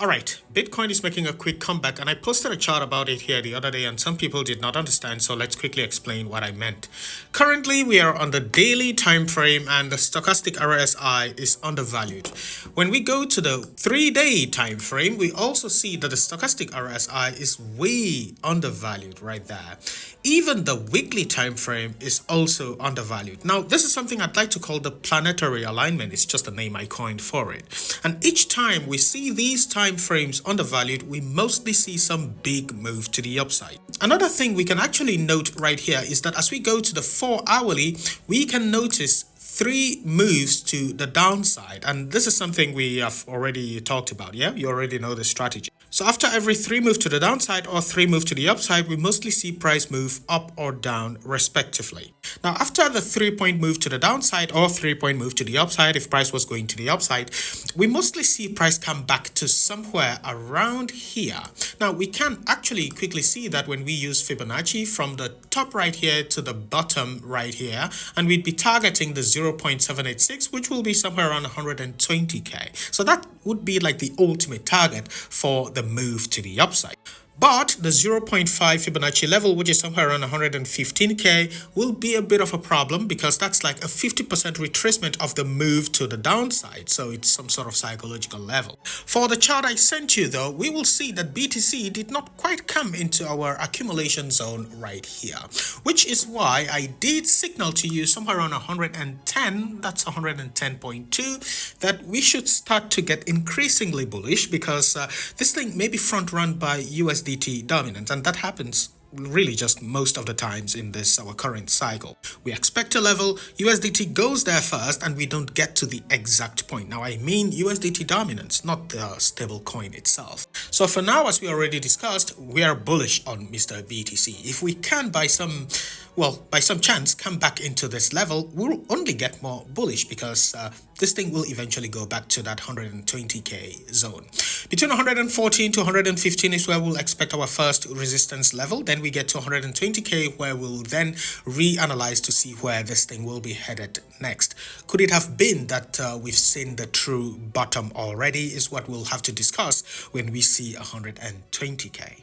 All right, Bitcoin is making a quick comeback, and I posted a chart about it here the other day, and some people did not understand, so let's quickly explain what I meant. Currently, we are on the daily time frame, and the stochastic RSI is undervalued. When we go to the 3-day time frame, we also see that the stochastic RSI is way undervalued right there. Even the weekly time frame is also undervalued. Now, this is something I'd like to call the planetary alignment. It's just a name I coined for it. And each time we see these time frames undervalued, we mostly see some big move to the upside. Another thing we can actually note right here is that as we go to the 4-hourly, we can notice 3 moves to the downside, and this is something we have already talked about. Yeah, you already know the strategy. So after every 3 move to the downside or 3 move to the upside, we mostly see price move up or down respectively. Now after the 3-point move to the downside or 3-point move to the upside, if price was going to the upside, we mostly see price come back to somewhere around here. Now we can actually quickly see that when we use Fibonacci from the top right here to the bottom right here, and we'd be targeting the 0.786, which will be somewhere around 120k. So that would be like the ultimate target for the move to the upside. But the 0.5 Fibonacci level, which is somewhere around 115k, will be a bit of a problem because that's like a 50% retracement of the move to the downside. So it's some sort of psychological level. For the chart I sent you though, we will see that BTC did not quite come into our accumulation zone right here, which is why I did signal to you somewhere around 110, that's 110.2, that we should start to get increasingly bullish because this thing may be front run by USDT dominant, and that happens really just most of the times in this our current cycle. We expect a level, USDT goes there first, and we don't get to the exact point. Now I mean USDT dominance, not the stable coin itself. So for now, as we already discussed, we are bullish on Mr. BTC. If we can by some chance come back into this level, we'll only get more bullish because this thing will eventually go back to that 120k zone. Between 114 to 115 is where we'll expect our first resistance level. Then we get to 120k, where we'll then reanalyze to see where this thing will be headed next. Could it have been that we've seen the true bottom already, is what we'll have to discuss when we see 120k.